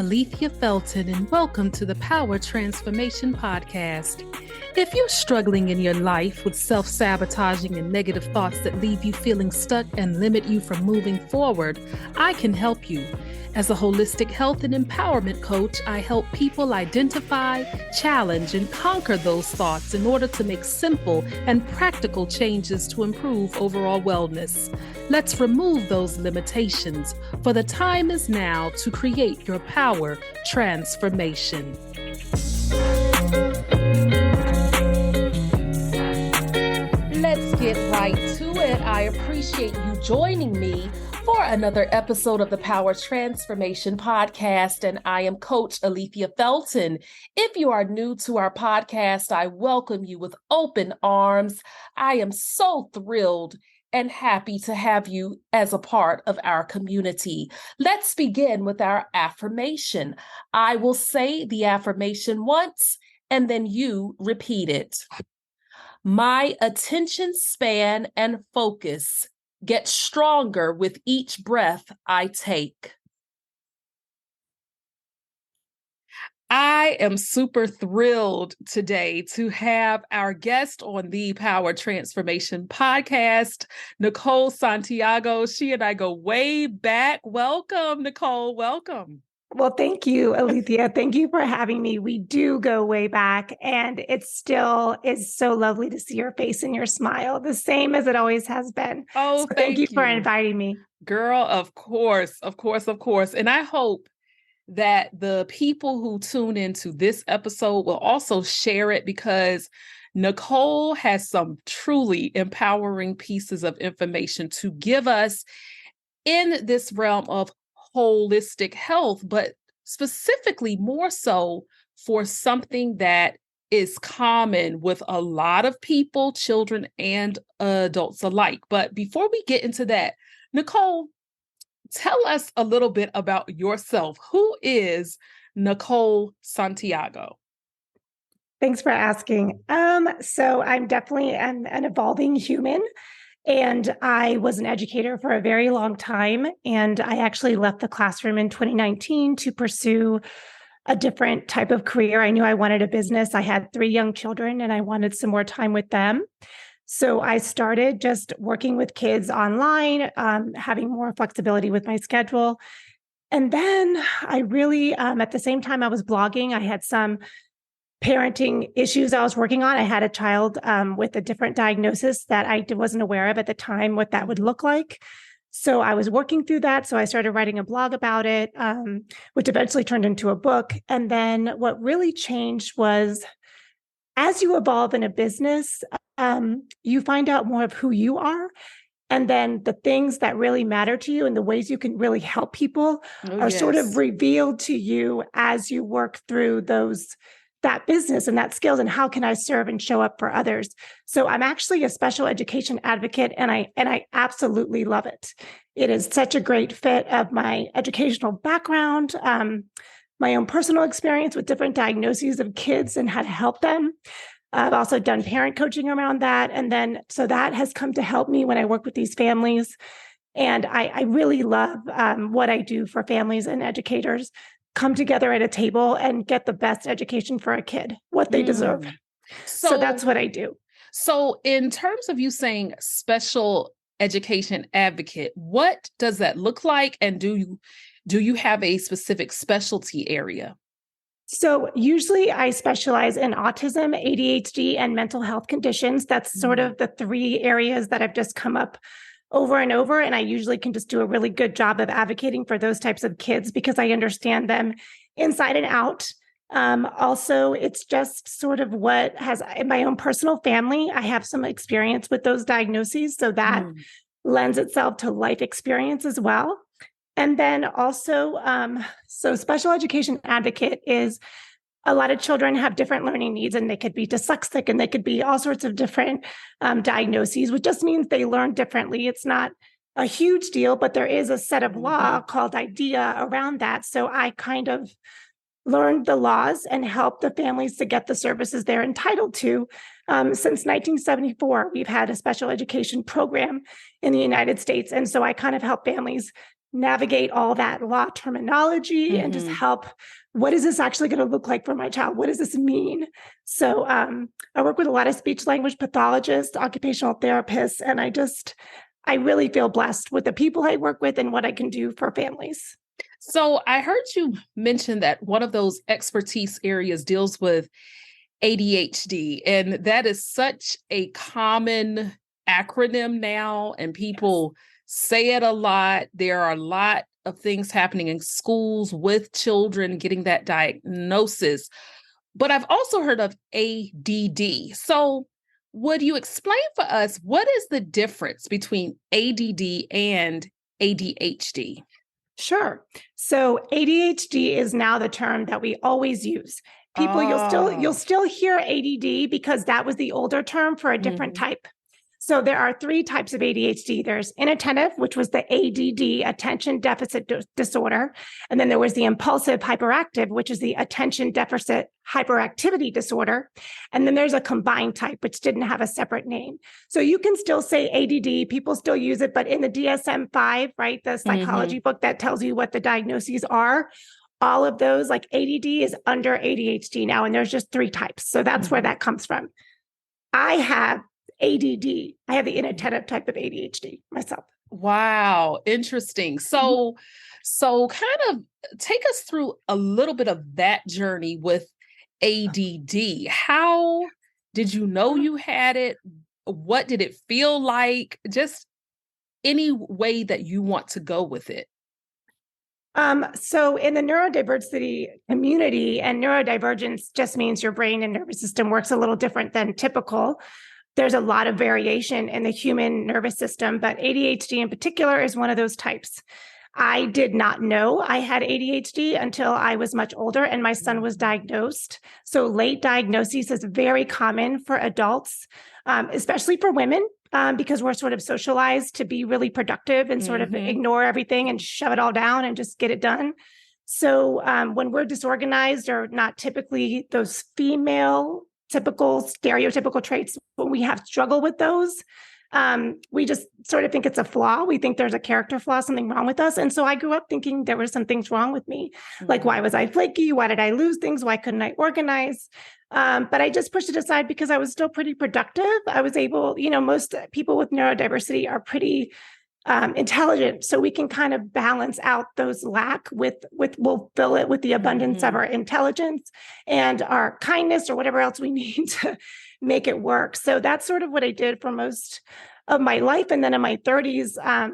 Alethea Felton, and welcome to the Power Transformation Podcast. If you're struggling in your life with self-sabotaging and negative thoughts that leave you feeling stuck and limit you from moving forward, I can help you. As a holistic health and empowerment coach, I help people identify, challenge, and conquer those thoughts in order to make simple and practical changes to improve overall wellness. Let's remove those limitations, for the time is now to create your power transformation. Let's get right to it. I appreciate you joining me for another episode of the Power Transformation Podcast, and I am Coach Alethea Felton. If you are new to our podcast, I welcome you with open arms. I am so thrilled and happy to have you as a part of our community. Let's begin with our affirmation. I will say the affirmation once, and then you repeat it. My attention span and focus get stronger with each breath I take. I am super thrilled today to have our guest on the Power Transformation Podcast, Nicole Santiago. She and I go way back. Welcome, Nicole. Welcome. Well, thank you, Alethea. Thank you for having me. We do go way back, and it still is so lovely to see your face and your smile, the same as it always has been. Oh, so thank you for inviting me. Girl, of course. And I hope that the people who tune into this episode will also share it, because Nicole has some truly empowering pieces of information to give us in this realm of holistic health, but specifically more so for something that is common with a lot of people, children and adults alike. But before we get into that, Nicole, tell us a little bit about yourself. Who is Nicole Santiago? Thanks for asking. So I'm definitely an evolving human. And I was an educator for a very long time. And I actually left the classroom in 2019 to pursue a different type of career. I knew I wanted a business. I had 3 young children and I wanted some more time with them. So I started just working with kids online, having more flexibility with my schedule. And then I really, at the same time I was blogging, I had some parenting issues I was working on. I had a child with a different diagnosis that I wasn't aware of at the time, what that would look like. So I was working through that. So I started writing a blog about it, which eventually turned into a book. And then what really changed was, as you evolve in a business, you find out more of who you are. And then the things that really matter to you and the ways you can really help people are sort of revealed to you as you work through that business and that skills, and how can I serve and show up for others. So I'm actually a special education advocate, and I absolutely love it. It is such a great fit of my educational background, my own personal experience with different diagnoses of kids and how to help them. I've also done parent coaching around that. And then, so that has come to help me when I work with these families. And I really love what I do for families and educators come together at a table and get the best education for a kid, what they deserve. So that's what I do. So in terms of you saying special education advocate, what does that look like? And do you have a specific specialty area? So usually I specialize in autism, ADHD, and mental health conditions. That's sort of the 3 areas that I've just come up over and over. And I usually can just do a really good job of advocating for those types of kids because I understand them inside and out. Also, it's just sort of what has in my own personal family. I have some experience with those diagnoses. So that lends itself to life experience as well. And then also, so special education advocate is a lot of children have different learning needs, and they could be dyslexic and they could be all sorts of different diagnoses, which just means they learn differently. It's not a huge deal, but there is a set of law called IDEA around that. So I kind of learned the laws and helped the families to get the services they're entitled to. Since 1974, we've had a special education program in the United States. And so I kind of help families navigate all that law terminology and just help. What is this actually going to look like for my child? What does this mean? So I work with a lot of speech language pathologists, occupational therapists, and I really feel blessed with the people I work with and what I can do for families. So I heard you mention that one of those expertise areas deals with ADHD, and that is such a common acronym now, and people say it a lot. There are a lot of things happening in schools with children getting that diagnosis, but I've also heard of ADD. So would you explain for us what is the difference between ADD and ADHD? Sure. So ADHD is now the term that we always use. People, you'll still hear ADD because that was the older term for a different type. So there are 3 types of ADHD. There's inattentive, which was the ADD, attention deficit disorder. And then there was the impulsive hyperactive, which is the attention deficit hyperactivity disorder. And then there's a combined type, which didn't have a separate name. So you can still say ADD, people still use it, but in the DSM-5, right, the psychology book that tells you what the diagnoses are, all of those, like ADD is under ADHD now, and there's just 3 types. So that's where that comes from. I have ADD. I have the inattentive type of ADHD myself. Wow, interesting. So kind of take us through a little bit of that journey with ADD. How did you know you had it? What did it feel like? Just any way that you want to go with it. So in the neurodiversity community, and neurodivergence just means your brain and nervous system works a little different than typical. There's a lot of variation in the human nervous system, but ADHD in particular is one of those types. I did not know I had ADHD until I was much older and my son was diagnosed. So late diagnosis is very common for adults, especially for women, because we're sort of socialized to be really productive and sort of ignore everything and shove it all down and just get it done. So when we're disorganized or not typically those female typical stereotypical traits, when we have struggle with those, we just sort of think it's a flaw. We think there's a character flaw, something wrong with us. And so I grew up thinking there were some things wrong with me. Like, why was I flaky? Why did I lose things? Why couldn't I organize? But I just pushed it aside because I was still pretty productive. I was able, most people with neurodiversity are pretty intelligent. So we can kind of balance out those lack we'll fill it with the abundance of our intelligence and our kindness or whatever else we need to make it work. So that's sort of what I did for most of my life. And then in my 30s, I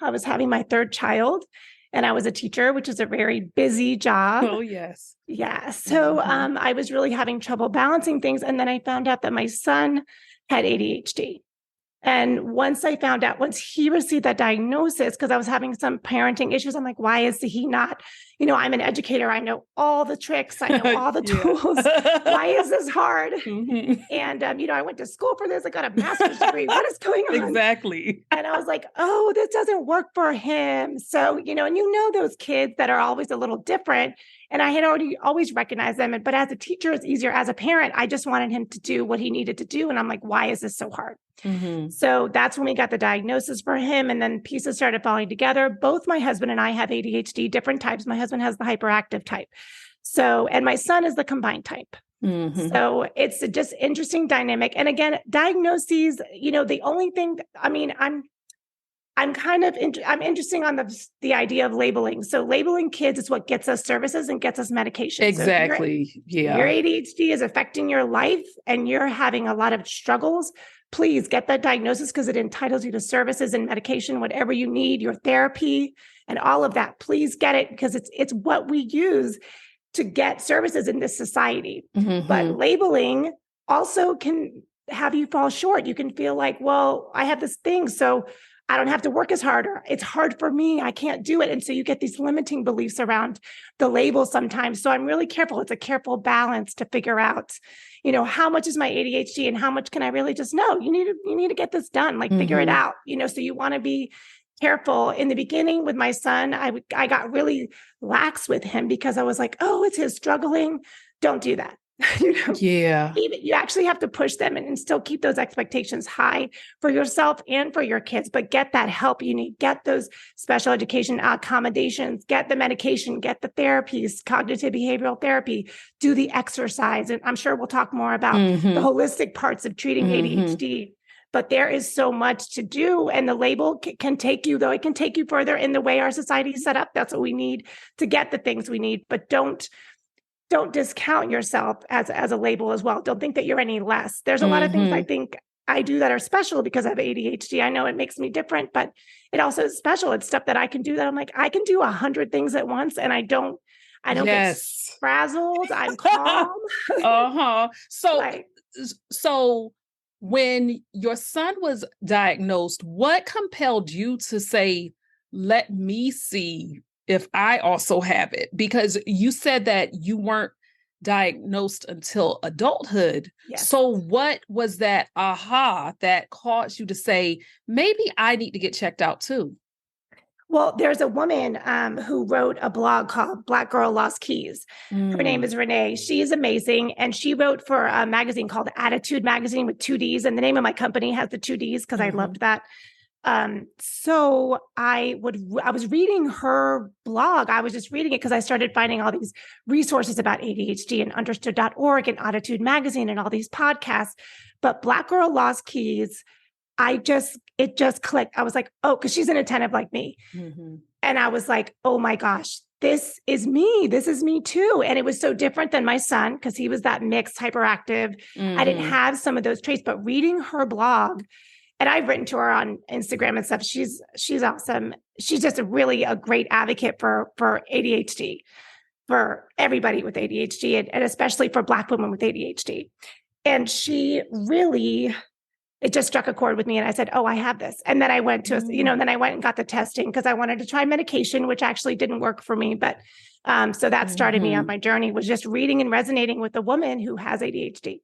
was having my 3rd child and I was a teacher, which is a very busy job. Oh, yes. Yeah. So I was really having trouble balancing things. And then I found out that my son had ADHD. And once he received that diagnosis, because I was having some parenting issues, I'm like, why is he not, I'm an educator. I know all the tricks. I know all the tools. Why is this hard? And, I went to school for this. I got a master's degree. What is going on? Exactly. And I was like, oh, this doesn't work for him. So, and those kids that are always a little different. And I had always recognized them. But as a teacher, it's easier. As a parent, I just wanted him to do what he needed to do. And I'm like, why is this so hard? So that's when we got the diagnosis for him. And then pieces started falling together. Both my husband and I have ADHD, different types. My husband has the hyperactive type. So, and my son is the combined type. So it's a just interesting dynamic. And again, diagnoses, the only thing, I'm interesting on the idea of labeling. So labeling kids is what gets us services and gets us medication. Exactly. So your ADHD is affecting your life and you're having a lot of struggles. Please get that diagnosis because it entitles you to services and medication, whatever you need, your therapy and all of that. Please get it because it's what we use to get services in this society. But labeling also can have you fall short. You can feel like, well, I have this thing, so I don't have to work as hard, or it's hard for me. I can't do it. And so you get these limiting beliefs around the label sometimes. So I'm really careful. It's a careful balance to figure out, how much is my ADHD and how much can I really just know? You need to get this done, like figure it out, so you want to be careful. In the beginning with my son, I got really lax with him because I was like, oh, it's his struggling. Don't do that. Yeah. Even you actually have to push them and still keep those expectations high for yourself and for your kids, but get that help you need, get those special education accommodations, get the medication, get the therapies, cognitive behavioral therapy, do the exercise. And I'm sure we'll talk more about the holistic parts of treating ADHD. But there is so much to do. And the label can take you, though, it can take you further in the way our society is set up. That's what we need to get the things we need. But don't discount yourself as a label as well. Don't think that you're any less. There's a lot of things I think I do that are special because I have ADHD. I know it makes me different, but it also is special. It's stuff that I can do that I'm like, I can do 100 things at once and I don't get frazzled. I'm calm. So when your son was diagnosed, what compelled you to say, let me see if I also have it? Because you said that you weren't diagnosed until adulthood. Yes. So what was that aha that caused you to say, maybe I need to get checked out too? Well, there's a woman who wrote a blog called Black Girl Lost Keys. Her name is Renee. She is amazing. And she wrote for a magazine called Attitude Magazine with 2 Ds. And the name of my company has the 2 Ds because I loved that. So I was reading her blog. I was just reading it because I started finding all these resources about ADHD and understood.org and Attitude Magazine and all these podcasts. But Black Girl Lost Keys, it just clicked. I was like, oh, because she's inattentive like me. And I was like, oh my gosh, this is me. This is me too. And it was so different than my son because he was that mixed hyperactive. I didn't have some of those traits, but reading her blog, and I've written to her on Instagram and stuff. She's awesome. She's just a great advocate for ADHD, for everybody with ADHD, and especially for Black women with ADHD. And she really, it just struck a chord with me. And I said, oh, I have this. And then I went to, then I went and got the testing because I wanted to try medication, which actually didn't work for me. But so that started me on my journey, was just reading and resonating with a woman who has ADHD.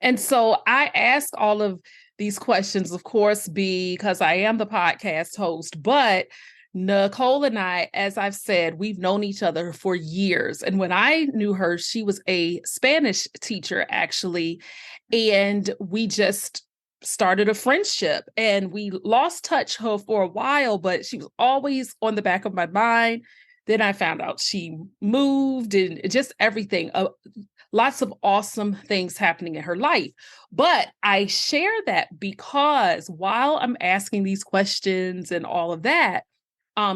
And so I ask all of these questions, of course, because I am the podcast host, but Nicole and I, as I've said, we've known each other for years. And when I knew her, she was a Spanish teacher, actually. And we just started a friendship and we lost touch for a while, but she was always on the back of my mind. Then I found out she moved and just everything. Lots of awesome things happening in her life. But I share that because while I'm asking these questions and all of that,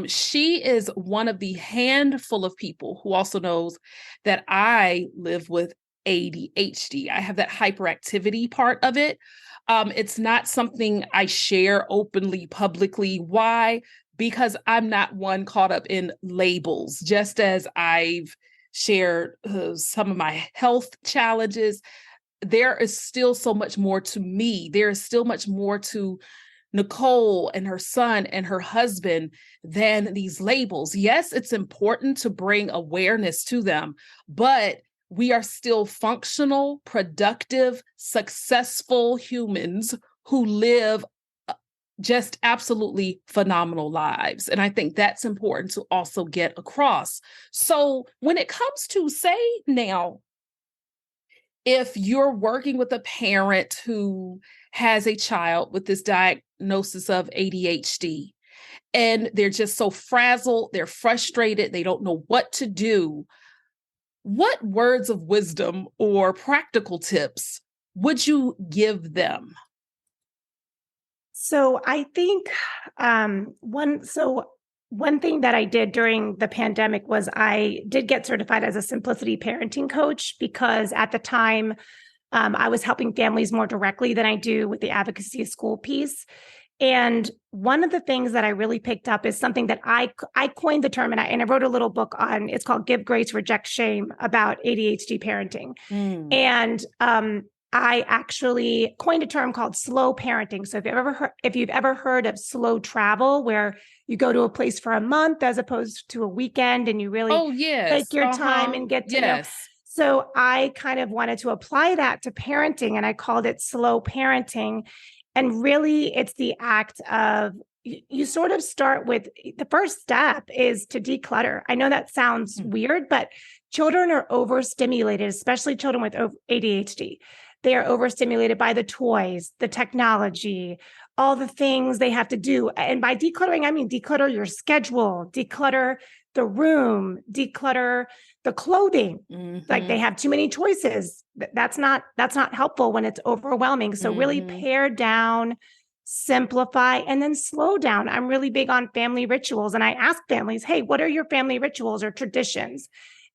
she is one of the handful of people who also knows that I live with ADHD. I have that hyperactivity part of it. It's not something I share openly, publicly. Why? Because I'm not one caught up in labels, just as I've shared some of my health challenges. There is still so much more to me. There is still much more to Nicole and her son and her husband than these labels. Yes, it's important to bring awareness to them, but we are still functional, productive, successful humans who live just absolutely phenomenal lives. And I think that's important to also get across. So when it comes to, say now, if you're working with a parent who has a child with this diagnosis of ADHD, and they're just so frazzled, they're frustrated, they don't know what to do, what words of wisdom or practical tips would you give them? So I think one thing that I did during the pandemic was I did get certified as a simplicity parenting coach because at the time I was helping families more directly than I do with the advocacy school piece. And one of the things that I really picked up is something that I coined the term, and I wrote a little book on. It's called "Give Grace, Reject Shame" about ADHD parenting. And I actually coined a term called slow parenting. So if you've ever heard of slow travel, where you go to a place for a month as opposed to a weekend, and you really take your time and get to know. So I kind of wanted to apply that to parenting, and I called it slow parenting. And really, it's the act of, you sort of start with the first step is to declutter. I know that sounds weird, but children are overstimulated, especially children with ADHD. They are overstimulated by the toys, the technology, all the things they have to do. And by decluttering, I mean declutter your schedule, declutter the room, declutter the clothing. Like they have too many choices. That's not helpful when it's overwhelming. So really pare down, simplify, and then slow down. I'm really big on family rituals. And I ask families, hey, what are your family rituals or traditions?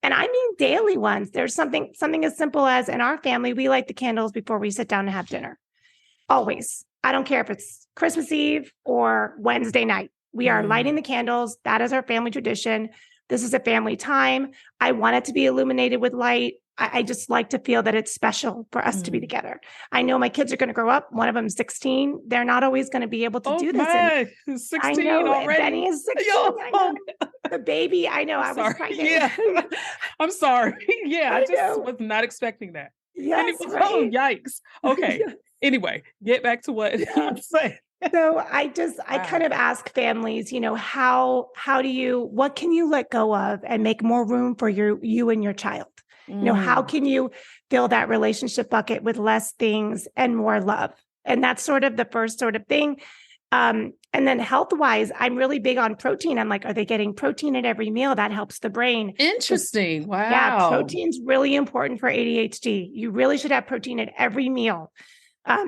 And I mean daily ones. There's something as simple as in our family, we light the candles before we sit down to have dinner. Always. I don't care if it's Christmas Eve or Wednesday night. We are lighting the candles. That is our family tradition. This is a family time. I want it to be illuminated with light. I just like to feel that it's special for us to be together. I know my kids are going to grow up. One of them is 16. They're not always going to be able to do this. And 16 I know, already. Benny is 16. I know. The baby. I know. I was pregnant. Yeah. I'm sorry. Yeah, I just know. was not expecting that. Yes, right. Oh, yikes. Okay. Yes. Anyway, get back to what I'm saying. So I kind of ask families, what can you let go of and make more room for you and your child? How can you fill that relationship bucket with less things and more love? And that's sort of the first sort of thing. And then health-wise, I'm really big on protein. I'm like, are they getting protein at every meal? That helps the brain. Interesting. Wow. Yeah, protein's really important for ADHD. You really should have protein at every meal.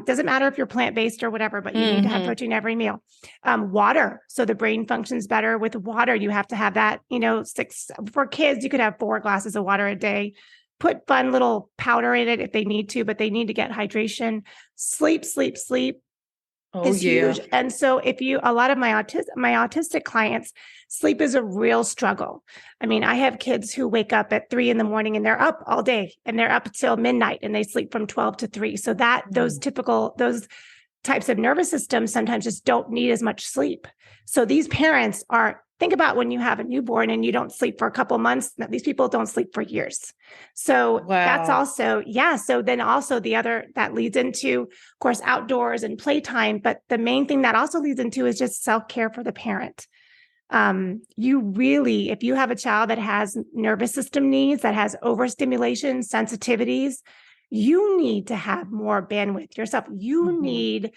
Doesn't matter if you're plant-based or whatever, but you need to have protein every meal. Water. So the brain functions better with water. You have to have that, 6 for kids, you could have 4 glasses of water a day. Put fun little powder in it if they need to, but they need to get hydration. Sleep is huge. And so a lot of my autistic clients, sleep is a real struggle. I mean, I have kids who wake up at 3 a.m. and they're up all day and they're up till midnight and they sleep from 12 to 3. So those types of nervous systems sometimes just don't need as much sleep. So these parents think about when you have a newborn and you don't sleep for a couple months. These people don't sleep for years. So that's also, So then also that leads into, of course, outdoors and playtime. But the main thing that also leads into is just self-care for the parent. If you have a child that has nervous system needs, that has overstimulation, sensitivities, you need to have more bandwidth yourself. You need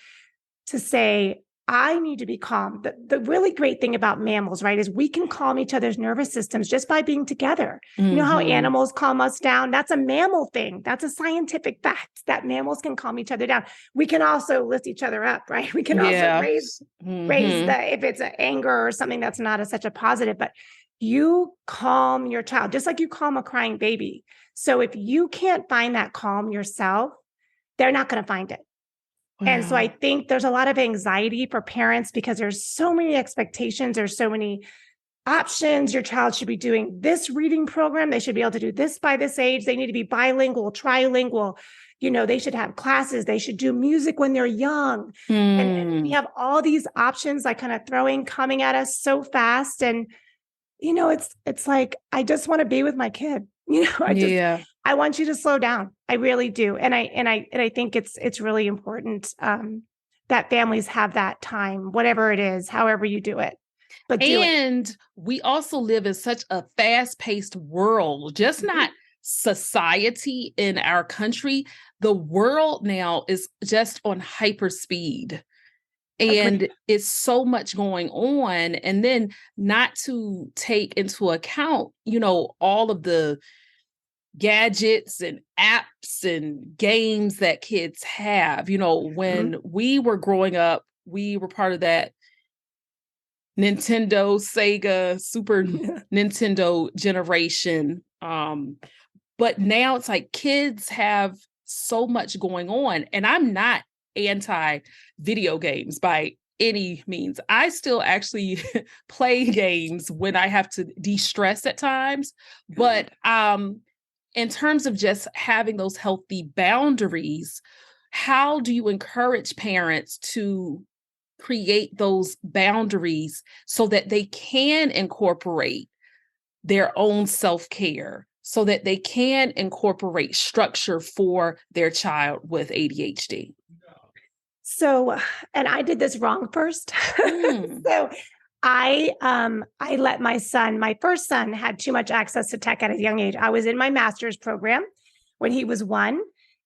to say, I need to be calm. The really great thing about mammals, right, is we can calm each other's nervous systems just by being together. You know how animals calm us down? That's a mammal thing. That's a scientific fact that mammals can calm each other down. We can also lift each other up, right? We can also raise if it's an anger or something that's not such a positive, but you calm your child just like you calm a crying baby. So if you can't find that calm yourself, they're not going to find it. Wow. And so I think there's a lot of anxiety for parents because there's so many expectations. There's so many options. Your child should be doing this reading program. They should be able to do this by this age. They need to be bilingual, trilingual. They should have classes. They should do music when they're young. And we have all these options like kind of coming at us so fast. And, it's like, I just want to be with my kid. I want you to slow down. I really do. And I think it's really important that families have that time, whatever it is, however you do it. But we also live in such a fast-paced world, just not society in our country. The world now is just on hyper speed. And it's so much going on. And then not to take into account, all of the gadgets and apps and games that kids have. When we were growing up, we were part of that Nintendo, Sega, Super Nintendo generation. But now it's like kids have so much going on. And I'm not anti video games by any means. I still actually play games when I have to de-stress at times. But in terms of just having those healthy boundaries, how do you encourage parents to create those boundaries so that they can incorporate their own self-care, so that they can incorporate structure for their child with ADHD? So, and I did this wrong first. So I let my first son had too much access to tech at a young age. I was in my master's program when he was 1.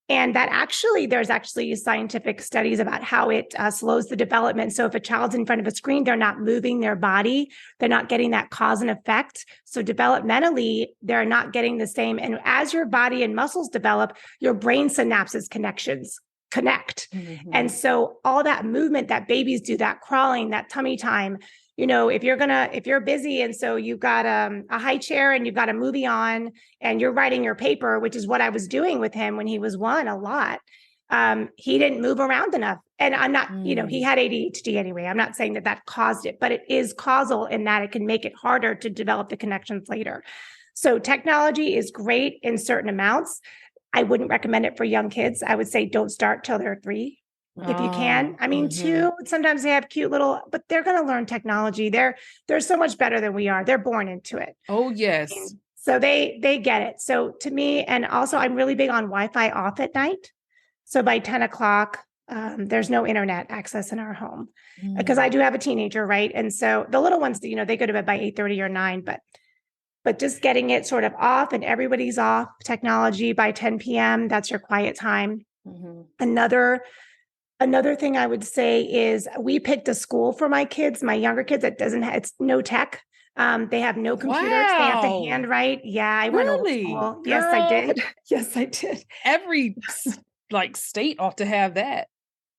And there's actually scientific studies about how it slows the development. So if a child's in front of a screen, they're not moving their body, they're not getting that cause and effect. So developmentally, they're not getting the same. And as your body and muscles develop, your brain synapses connect. Mm-hmm. And so all that movement that babies do, that crawling, that tummy time, if you're busy and so you've got a high chair and you've got a movie on and you're writing your paper, which is what I was doing with him when he was 1 a lot. He didn't move around enough. And I'm not, he had ADHD anyway. I'm not saying that caused it, but it is causal in that it can make it harder to develop the connections later. So technology is great in certain amounts. I wouldn't recommend it for young kids. I would say don't start till they're 3. If you can. I mean, 2, sometimes they have cute but they're going to learn technology. They're so much better than we are. They're born into it. Oh, yes. So they get it. So to me, and also I'm really big on Wi-Fi off at night. So by 10 o'clock, there's no internet access in our home because I do have a teenager, right? And so the little ones, they go to bed by 8:30 or 9, but just getting it sort of off and everybody's off technology by 10 p.m. That's your quiet time. Another thing I would say is we picked a school for my kids, my younger kids, that it's no tech. They have no computers. Wow. They have to handwrite. Yeah, I went old school. Girl. Yes, I did. Yes, I did. Every state ought to have that.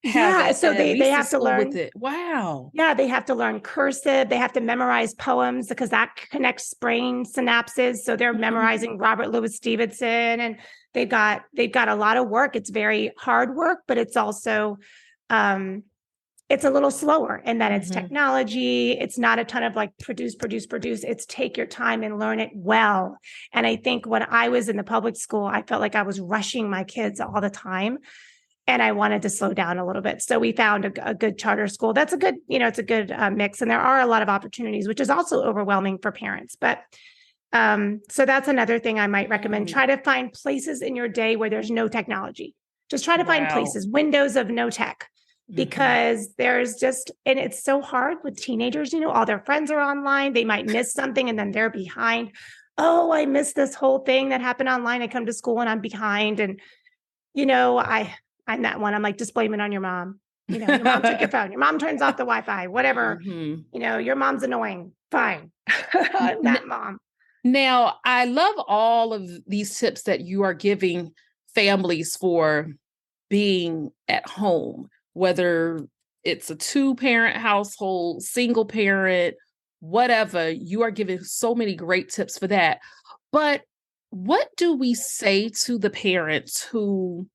So they have to learn with it. Wow. Yeah, they have to learn cursive. They have to memorize poems because that connects brain synapses. So they're memorizing Robert Louis Stevenson, and they've got a lot of work. It's very hard work, but it's also it's a little slower in that it's technology. It's not a ton of produce. It's take your time and learn it well. And I think when I was in the public school, I felt like I was rushing my kids all the time. And I wanted to slow down a little bit. So we found a good charter school. That's a good, it's a good mix. And there are a lot of opportunities, which is also overwhelming for parents. But so that's another thing I might recommend. Try to find places in your day where there's no technology. Just try to find places, windows of no tech, because there's and it's so hard with teenagers, all their friends are online. They might miss something and then they're behind. Oh, I missed this whole thing that happened online. I come to school and I'm behind. And, I'm that one. I'm like, just blame it on your mom. Your mom took your phone. Your mom turns off the Wi-Fi, whatever. Your mom's annoying. Fine. I'm that mom. Now, I love all of these tips that you are giving families for being at home, whether it's a 2-parent household, single parent, whatever. You are giving so many great tips for that. But what do we say to the parents who,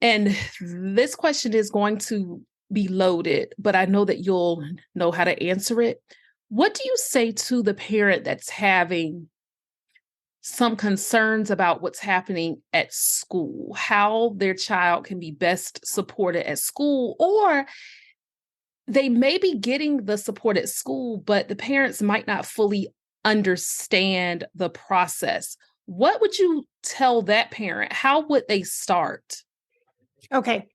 and this question is going to be loaded, but I know that you'll know how to answer it. What do you say to the parent that's having some concerns about what's happening at school, how their child can be best supported at school, or they may be getting the support at school, but the parents might not fully understand the process? What would you tell that parent? How would they start? Okay.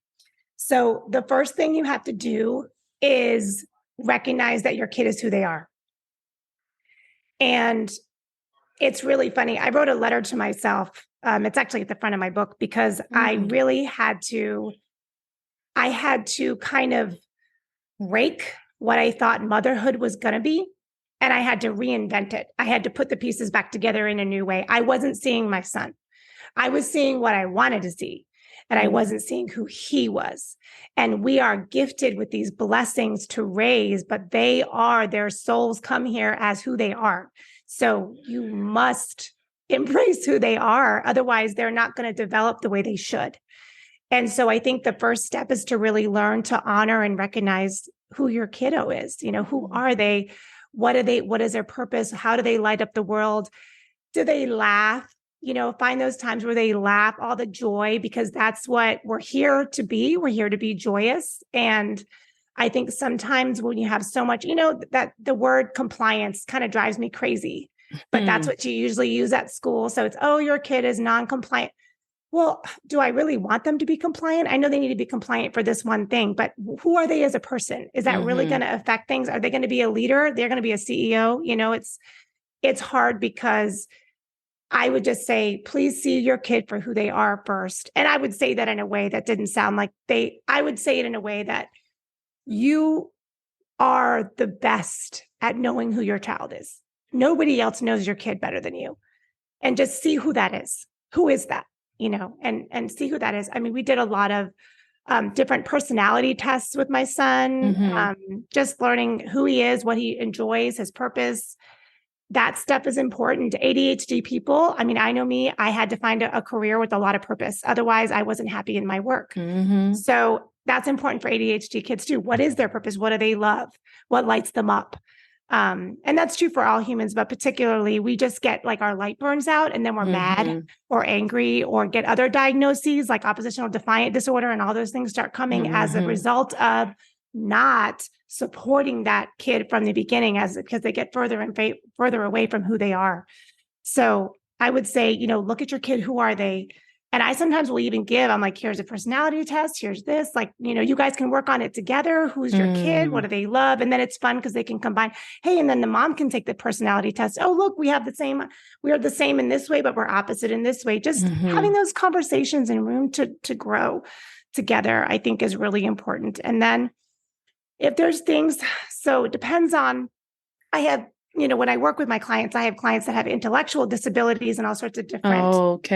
So the first thing you have to do is recognize that your kid is who they are. And it's really funny. I wrote a letter to myself. It's actually at the front of my book because I really had to kind of break what I thought motherhood was going to be. And I had to reinvent it. I had to put the pieces back together in a new way. I wasn't seeing my son. I was seeing what I wanted to see. And I wasn't seeing who he was. And we are gifted with these blessings to raise, but their souls come here as who they are. So you must embrace who they are. Otherwise, they're not going to develop the way they should. And so I think the first step is to really learn to honor and recognize who your kiddo is. Who are they? What is their purpose? How do they light up the world? Do they laugh? Find those times where they laugh, all the joy, because that's what we're here to be. We're here to be joyous. And I think sometimes when you have so much, that the word compliance kind of drives me crazy, but that's what you usually use at school. So it's, your kid is non-compliant. well, do I really want them to be compliant? I know they need to be compliant for this one thing, but who are they as a person? Is that really going to affect things? Are they going to be a leader? They're going to be a CEO? It's hard because I would just say, please see your kid for who they are first. And I would say that in a way that didn't sound like I would say it in a way that you are the best at knowing who your child is. Nobody else knows your kid better than you. And just see who that is. Who is that? And see who that is. I mean, we did a lot of different personality tests with my son, just learning who he is, what he enjoys, his purpose. That stuff is important. ADHD people, I mean, I know me, I had to find a career with a lot of purpose. Otherwise, I wasn't happy in my work. So that's important for ADHD kids too. What is their purpose? What do they love? What lights them up? And that's true for all humans, but particularly we just get like our light burns out and then we're mad or angry or get other diagnoses like oppositional defiant disorder, and all those things start coming as a result of not supporting that kid from the beginning because they get further and further away from who they are. So I would say, look at your kid. Who are they? And I sometimes will even I'm like, here's a personality test. Here's this, like, you guys can work on it together. Who's your kid? What do they love? And then it's fun because they can combine. Hey, and then the mom can take the personality test. Oh, look, we are the same in this way, but we're opposite in this way. Just having those conversations and room to grow together, I think is really important. And then if there's things, so it depends on, I have, when I work with my clients, I have clients that have intellectual disabilities and all sorts of different.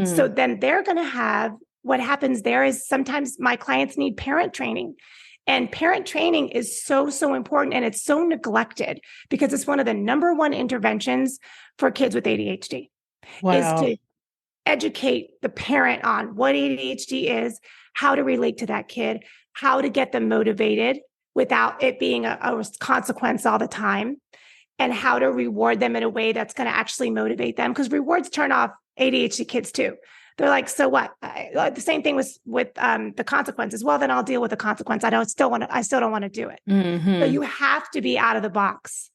So then they're going to have, what happens there is sometimes my clients need parent training, and parent training is so, so important. And it's so neglected because it's one of the number one interventions for kids with ADHD is to educate the parent on what ADHD is, how to relate to that kid, how to get them motivated without it being a consequence all the time, and how to reward them in a way that's going to actually motivate them. Because rewards turn off ADHD kids too. They're like, so what? The same thing with the consequences. Well, then I'll deal with the consequence. I still don't want to do it. So you have to be out of the box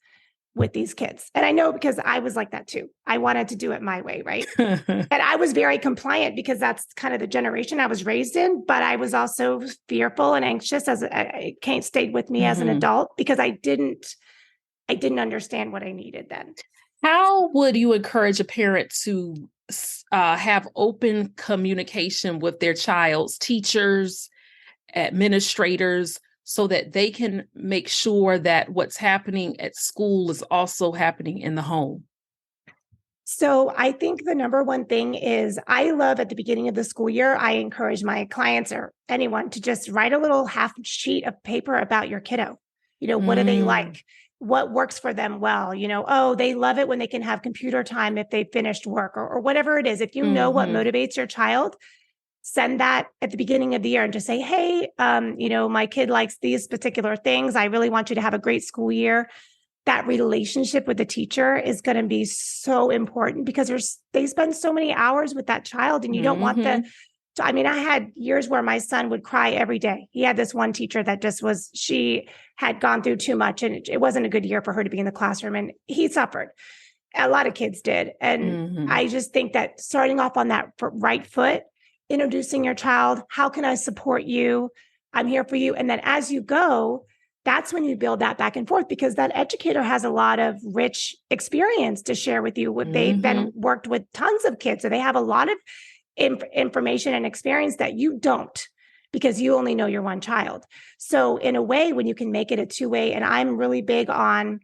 with these kids. And I know because I was like that too. I wanted to do it my way, right? And I was very compliant because that's kind of the generation I was raised in. But I was also fearful and anxious as it stayed with me as an adult because I didn't understand what I needed then. How would you encourage a parent to have open communication with their child's teachers, administrators, so that they can make sure that what's happening at school is also happening in the home? So I think the number one thing is I love at the beginning of the school year, I encourage my clients or anyone to just write a little half sheet of paper about your kiddo. What do they like? What works for them well? Oh, they love it when they can have computer time if they finished work or whatever it is. If you know what motivates your child, send that at the beginning of the year and just say, hey, my kid likes these particular things. I really want you to have a great school year. That relationship with the teacher is going to be so important because they spend so many hours with that child, and you don't want I had years where my son would cry every day. He had this one teacher that she had gone through too much, and it wasn't a good year for her to be in the classroom, and he suffered. A lot of kids did. And I just think that starting off on that right foot, introducing your child, how can I support you? I'm here for you. And then as you go, that's when you build that back and forth, because that educator has a lot of rich experience to share with you. They've been worked with tons of kids. So they have a lot of information and experience that you don't, because you only know your one child. So in a way, when you can make it a two-way, and I'm really big on,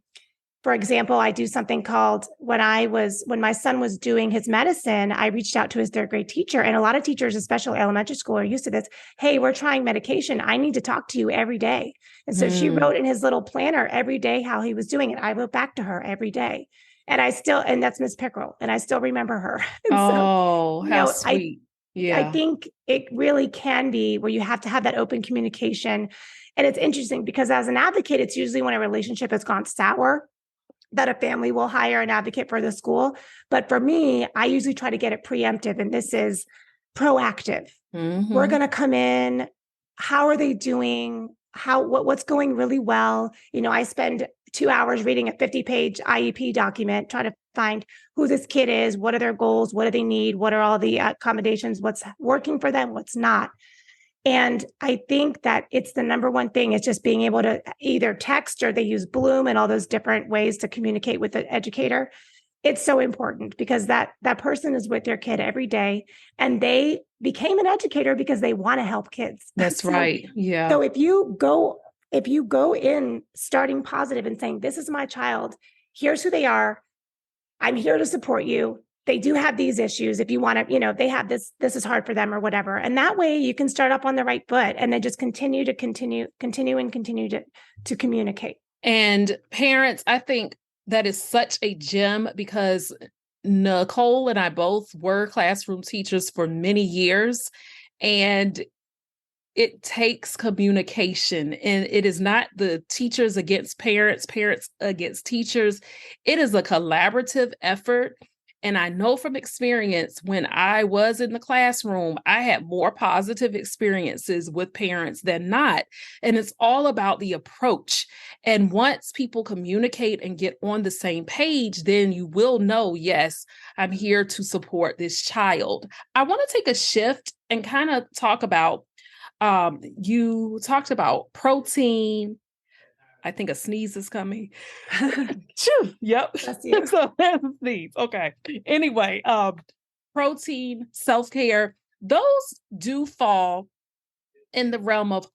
for example, I do something called when my son was doing his medicine, I reached out to his third grade teacher, and a lot of teachers, especially elementary school, are used to this. Hey, we're trying medication. I need to talk to you every day. And so she wrote in his little planner every day how he was doing it. I wrote back to her every day. And that's Miss Pickrell, and I still remember her. How sweet. I think it really can be where you have to have that open communication. And it's interesting because as an advocate, it's usually when a relationship has gone sour that a family will hire an advocate for the school. But for me, I usually try to get it preemptive, and this is proactive. We're going to come in. How are they doing? What's going really well? I spend 2 hours reading a 50-page IEP document, trying to find who this kid is, what are their goals, what do they need, what are all the accommodations, what's working for them, what's not. And I think that it's the number one thing is just being able to either text, or they use Bloom and all those different ways to communicate with the educator. It's so important because that person is with their kid every day, and they became an educator because they want to help kids. That's right. Yeah. So if you go in starting positive and saying, this is my child, here's who they are, I'm here to support you. They do have these issues. If you want to, they have this is hard for them or whatever. And that way you can start up on the right foot and then just continue to communicate. And parents, I think that is such a gem because Nicole and I both were classroom teachers for many years, and it takes communication, and it is not the teachers against parents, parents against teachers. It is a collaborative effort. And I know from experience, when I was in the classroom, I had more positive experiences with parents than not. And it's all about the approach. And once people communicate and get on the same page, then you will know, yes, I'm here to support this child. I want to take a shift and kind of talk about, you talked about protein. I think a sneeze is coming. Yep. So that's a sneeze. Okay. Anyway, protein, self-care, those do fall in the realm of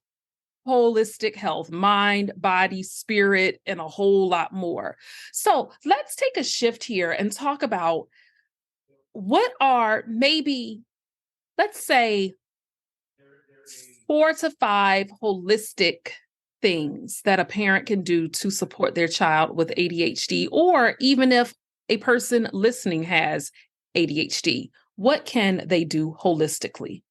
holistic health, mind, body, spirit, and a whole lot more. So let's take a shift here and talk about what are maybe, let's say, 4 to 5 holistic things that a parent can do to support their child with ADHD, or even if a person listening has ADHD, what can they do holistically?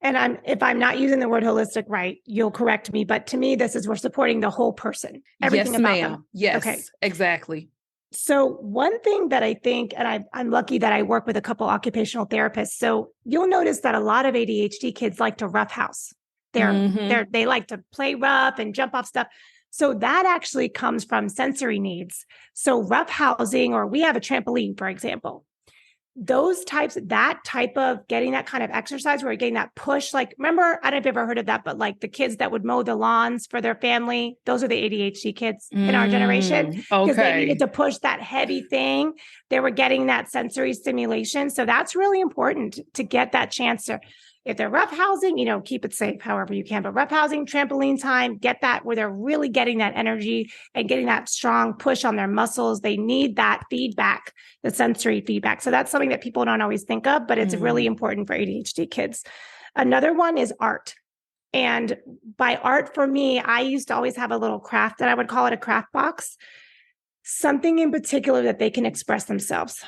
And if I'm not using the word holistic right, you'll correct me. But to me, we're supporting the whole person. Everything yes, about ma'am. them. Yes, okay. Exactly. So one thing that I think, and I'm lucky that I work with a couple occupational therapists. So you'll notice that a lot of ADHD kids like to roughhouse. They like to play rough and jump off stuff. So that actually comes from sensory needs. So roughhousing, or we have a trampoline, for example, that type of getting that kind of exercise where you're getting that push, like, remember, I don't know if you've ever heard of that, but like the kids that would mow the lawns for their family, those are the ADHD kids in our generation, because they needed to push that heavy thing. They were getting that sensory stimulation. So that's really important to get that chance to, if they're roughhousing, keep it safe however you can, but roughhousing, trampoline time, get that where they're really getting that energy and getting that strong push on their muscles. They need that feedback, the sensory feedback. So that's something that people don't always think of, but it's really important for ADHD kids. Another one is art. And by art, for me, I used to always have a little craft, that I would call it a craft box, something in particular that they can express themselves.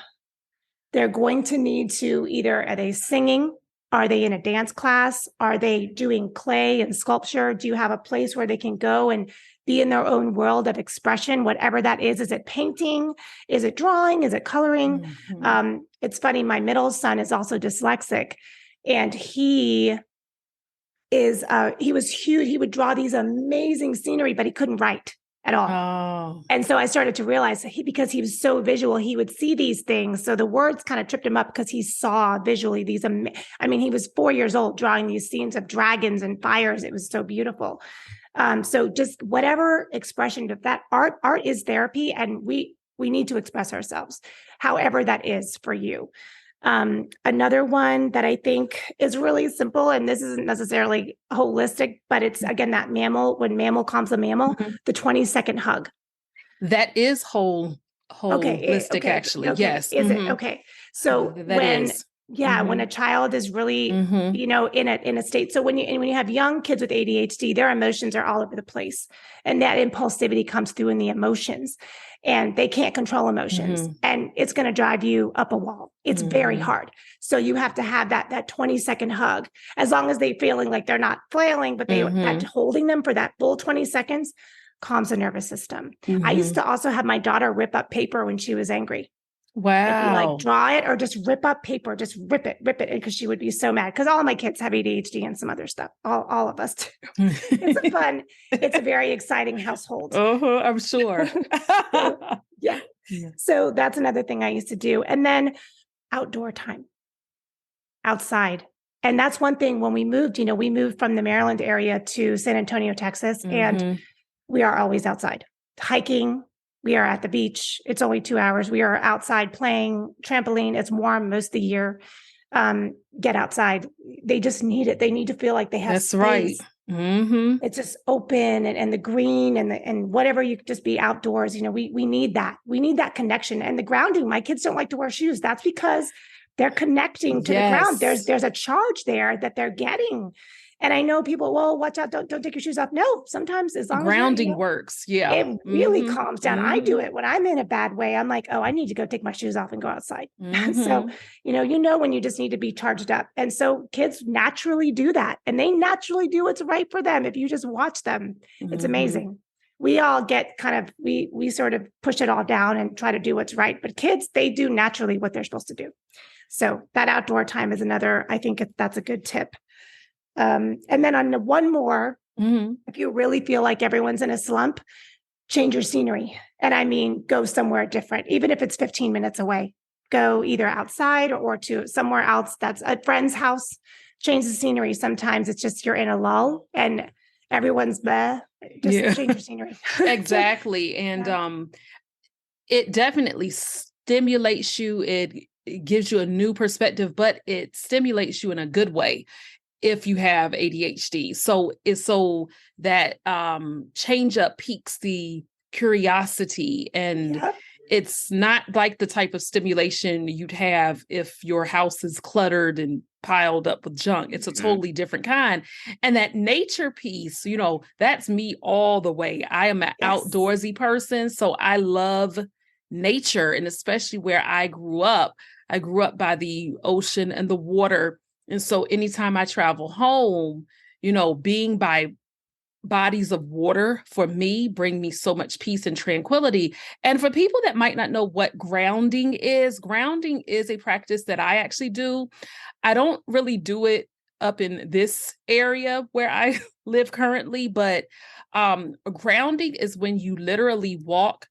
They're going to need to are they singing? Are they in a dance class? Are they doing clay and sculpture? Do you have a place where they can go and be in their own world of expression, whatever that is? Is it painting? Is it drawing? Is it coloring? It's funny. My middle son is also dyslexic, and he was huge. He would draw these amazing scenery, but he couldn't write at all. Oh. And so I started to realize because he was so visual, he would see these things. So the words kind of tripped him up because he saw visually these. He was 4 years old drawing these scenes of dragons and fires. It was so beautiful. So just whatever expression of that art is therapy. And we need to express ourselves, however that is for you. Another one that I think is really simple, and this isn't necessarily holistic, but it's again, that when mammal calms a mammal, the 20-second hug. That is holistic, actually. Okay. Yes. Is it? Okay. So when a child is really, in a state. So when you have young kids with ADHD, their emotions are all over the place, and that impulsivity comes through in the emotions, and they can't control emotions, and it's going to drive you up a wall. It's very hard. So you have to have that 20-second hug, as long as they're feeling like they're not flailing, but that holding them for that full 20 seconds calms the nervous system. I used to also have my daughter rip up paper when she was angry. Wow. Like draw it or just rip up paper, just rip it. Because she would be so mad, because all of my kids have ADHD and some other stuff. All of us do. It's a very exciting household. I'm sure. Yeah. So that's another thing I used to do. And then outdoor time, outside. And that's one thing when we moved, we moved from the Maryland area to San Antonio, Texas, and we are always outside hiking. We are at the beach. It's only 2 hours. We are outside playing trampoline. It's warm most of the year. Get outside. They just need it. They need to feel like they have That's space. right. It's just open and the green and whatever, you could just be outdoors. We need that. We need that connection and the grounding. My kids don't like to wear shoes. That's because they're connecting to the ground. There's a charge there that they're getting. And I know people, well, watch out, don't take your shoes off. No, sometimes as long Grounding as works. Yeah. it really calms down. I do it when I'm in a bad way. I'm like, oh, I need to go take my shoes off and go outside. So, when you just need to be charged up. And so kids naturally do that. And they naturally do what's right for them. If you just watch them, it's amazing. We all get we sort of push it all down and try to do what's right. But kids, they do naturally what they're supposed to do. So that outdoor time is another, I think that's a good tip. And then on the one more, if you really feel like everyone's in a slump, change your scenery. And I mean, go somewhere different, even if it's 15 minutes away. Go either outside or to somewhere else that's a friend's house. Change the scenery. Sometimes it's just you're in a lull and everyone's just change your scenery. Exactly. And it definitely stimulates you. It gives you a new perspective, but it stimulates you in a good way if you have ADHD. So it's so that change up piques the curiosity, and it's not like the type of stimulation you'd have if your house is cluttered and piled up with junk. It's a totally different kind. And that nature piece, that's me all the way. I am an outdoorsy person, so I love nature, and especially where I grew up by the ocean and the water. And so anytime I travel home, being by bodies of water for me bring me so much peace and tranquility. And for people that might not know what grounding is a practice that I actually do. I don't really do it up in this area where I live currently, but grounding is when you literally walk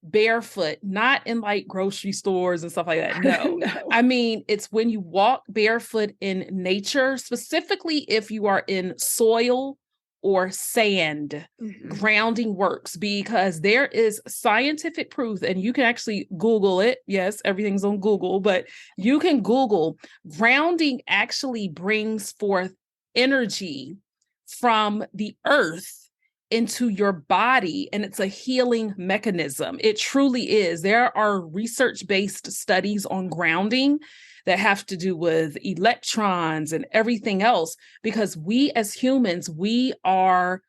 barefoot, not in like grocery stores and stuff like that. No. I mean, it's when you walk barefoot in nature, specifically if you are in soil or sand. Grounding works because there is scientific proof, and you can actually Google it. Yes, everything's on Google, but you can Google grounding actually brings forth energy from the earth into your body, and it's a healing mechanism. It truly is. There are research-based studies on grounding that have to do with electrons and everything else, because we as humans, we are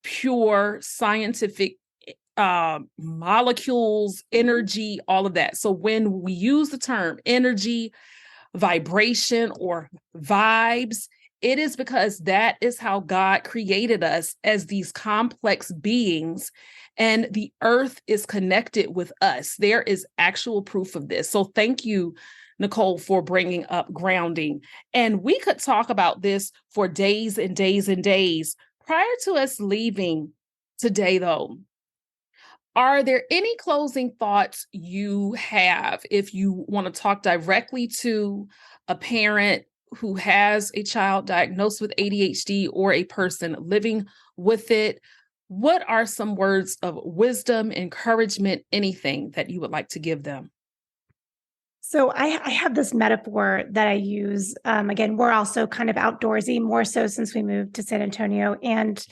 pure scientific molecules, energy, all of that. So when we use the term energy, vibration, or vibes, it is because that is how God created us as these complex beings, and the earth is connected with us. There is actual proof of this. So thank you, Nicole, for bringing up grounding. And we could talk about this for days and days and days. Prior to us leaving today, though, are there any closing thoughts you have if you want to talk directly to a parent who has a child diagnosed with ADHD or a person living with it? What are some words of wisdom, encouragement, anything that you would like to give them? So I have this metaphor that I use. Again, we're also kind of outdoorsy, more so since we moved to San Antonio. And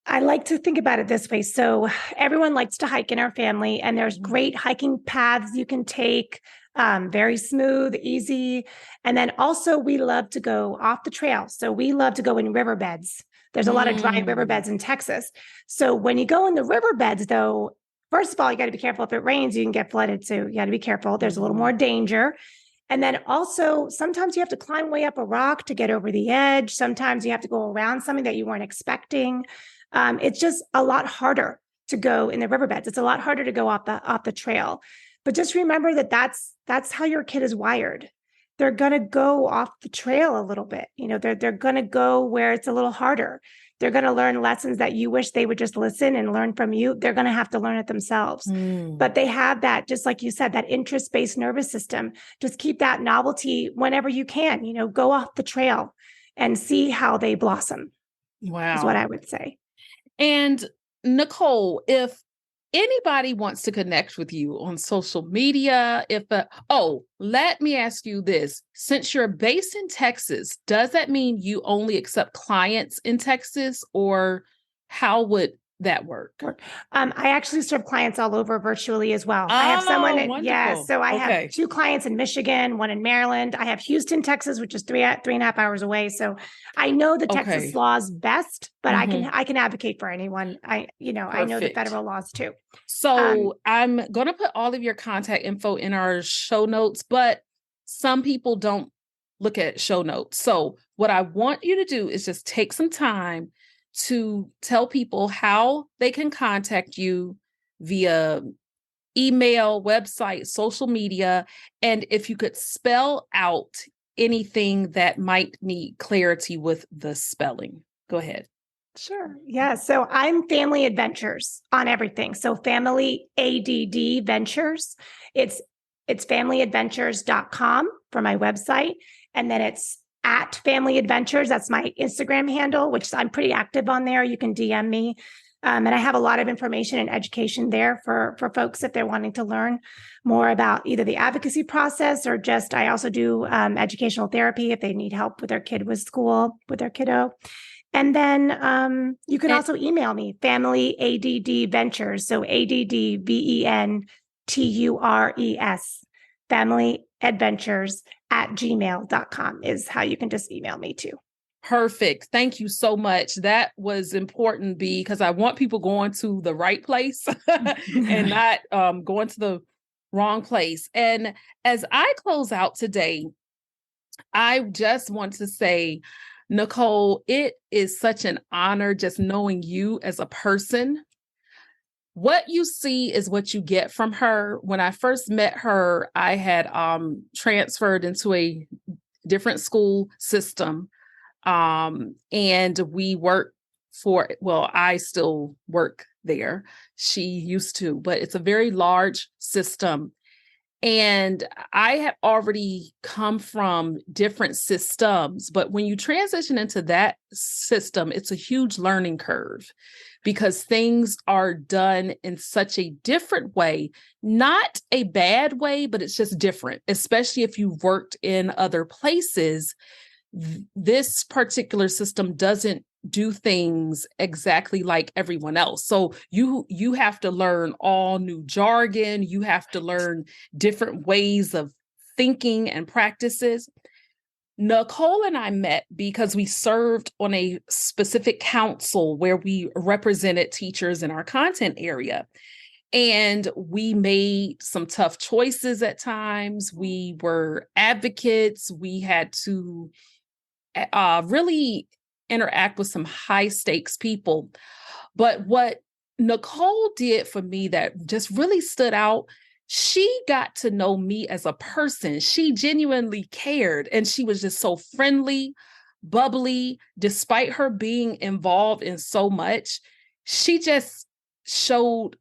I like to think about it this way. So everyone likes to hike in our family, and there's great hiking paths you can take, very smooth, easy. And then also we love to go off the trail. So we love to go in riverbeds. There's a lot of dry riverbeds in Texas. So when you go in the riverbeds, though, first of all, you got to be careful. If it rains, you can get flooded. So you got to be careful. There's a little more danger. And then also, sometimes you have to climb way up a rock to get over the edge. Sometimes you have to go around something that you weren't expecting. It's just a lot harder to go in the riverbeds. It's a lot harder to go off the trail. But just remember that that's how your kid is wired. they're going to go off the trail a little bit. They're going to go where it's a little harder. They're going to learn lessons that you wish they would just listen and learn from you. They're going to have to learn it themselves. But they have that, just like you said, that interest-based nervous system. Just keep that novelty whenever you can, go off the trail and see how they blossom. Wow. Is what I would say. And Nicole, if anybody wants to connect with you on social media, let me ask you this. Since you're based in Texas, does that mean you only accept clients in Texas, or how would that work? I actually serve clients all over virtually as well. I have someone so I have 2 clients in Michigan, 1 in Maryland. I have Houston, Texas, which is 3.5 hours away. So I know the Texas laws best, but I can advocate for anyone. I know the federal laws too. So I'm going to put all of your contact info in our show notes, but some people don't look at show notes. So what I want you to do is just take some time to tell people how they can contact you via email, website, social media, and if you could spell out anything that might need clarity with the spelling. Go ahead. Sure. Yeah. So I'm Family Adventures on everything. So Family ADD Ventures. It's familyadventures.com for my website. And then it's at Family Adventures. That's my Instagram handle, which I'm pretty active on there. You can DM me. And I have a lot of information and education there for folks if they're wanting to learn more about either the advocacy process or just, I also do educational therapy if they need help with their kid with school, with their kiddo. And then you can also email me, Family ADD Ventures. So ADDVENTURES, familyadventures@gmail.com is how you can just email me too. Perfect. Thank you so much. That was important, because I want people going to the right place and not going to the wrong place. And as I close out today, I just want to say, Nicole, it is such an honor just knowing you as a person. What you see is what you get from her. When I first met her, I had transferred into a different school system. And we work I still work there. She used to, but it's a very large system. And I have already come from different systems, but when you transition into that system, it's a huge learning curve because things are done in such a different way, not a bad way, but it's just different, especially if you've worked in other places. This particular system doesn't do things exactly like everyone else. So you have to learn all new jargon. You have to learn different ways of thinking and practices. Nicole and I met because we served on a specific council where we represented teachers in our content area. And we made some tough choices at times. We were advocates. We had to really interact with some high stakes people. But what Nicole did for me that just really stood out, she got to know me as a person. She genuinely cared, and she was just so friendly, bubbly. Despite her being involved in so much, she just showed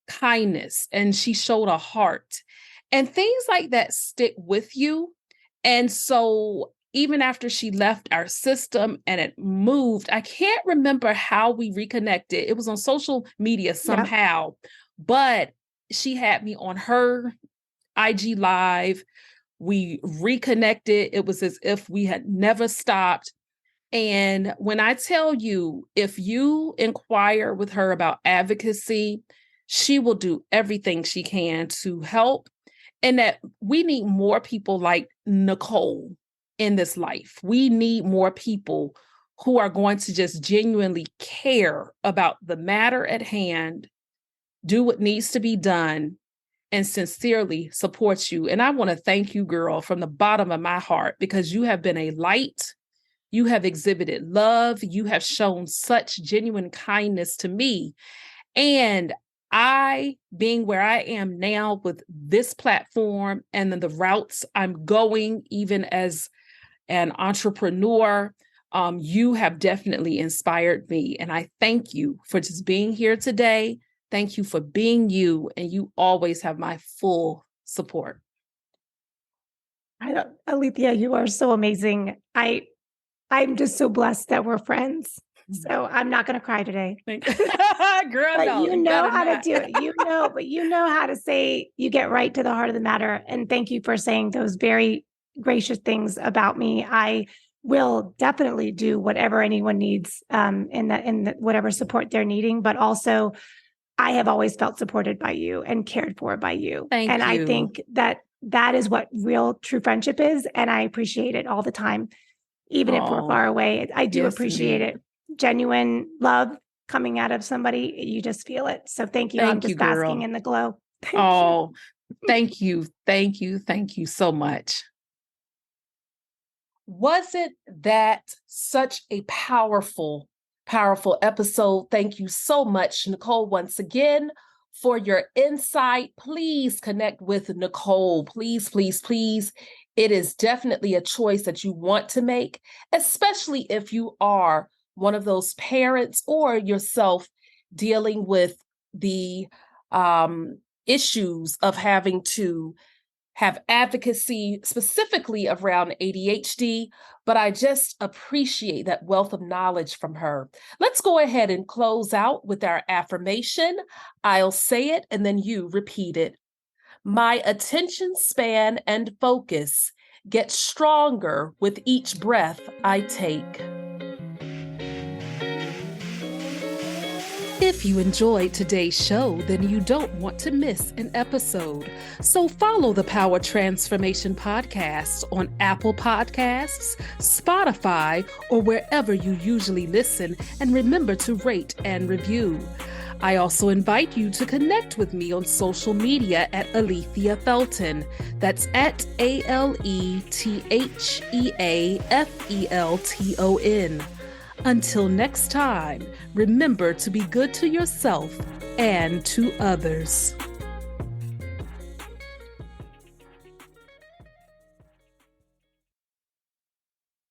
kindness and she showed a heart, and things like that stick with you. And so even after she left our system and it moved, I can't remember how we reconnected. It was on social media somehow, but she had me on her IG Live. We reconnected. It was as if we had never stopped. And when I tell you, if you inquire with her about advocacy, she will do everything she can to help. And that we need more people like Nicole in this life. We need more people who are going to just genuinely care about the matter at hand, do what needs to be done, and sincerely support you. And I want to thank you, girl, from the bottom of my heart, because you have been a light. You have exhibited love. You have shown such genuine kindness to me. And I, being where I am now with this platform and then the routes I'm going, even as an entrepreneur, you have definitely inspired me. And I thank you for just being here today. Thank you for being you. And you always have my full support. Alethea, you are so amazing. I'm just so blessed that we're friends. So I'm not going to cry today. Girl, But no, you know how not. to do it. You know how to say, you get right to the heart of the matter. And thank you for saying those very gracious things about me. I will definitely do whatever anyone needs in whatever support they're needing. But also, I have always felt supported by you and cared for by you. Thank you. I think that is what real true friendship is. And I appreciate it all the time. Even if we're far away, I do appreciate it. Genuine love coming out of somebody, you just feel it. So thank you. I'm just basking in the glow. Thank you. Thank you. Thank you so much. Wasn't that such a powerful episode? Thank you so much, Nicole, once again, for your insight. Please connect with Nicole. Please, please, please. It is definitely a choice that you want to make, especially if you are one of those parents or yourself dealing with the issues of having to have advocacy specifically around ADHD, but I just appreciate that wealth of knowledge from her. Let's go ahead and close out with our affirmation. I'll say it and then you repeat it. My attention span and focus get stronger with each breath I take. If you enjoyed today's show, then you don't want to miss an episode. So follow the Power Transformation Podcast on Apple Podcasts, Spotify, or wherever you usually listen, and remember to rate and review. I also invite you to connect with me on social media at Alethea Felton. That's at ALETHEAFELTON. Until next time, remember to be good to yourself and to others.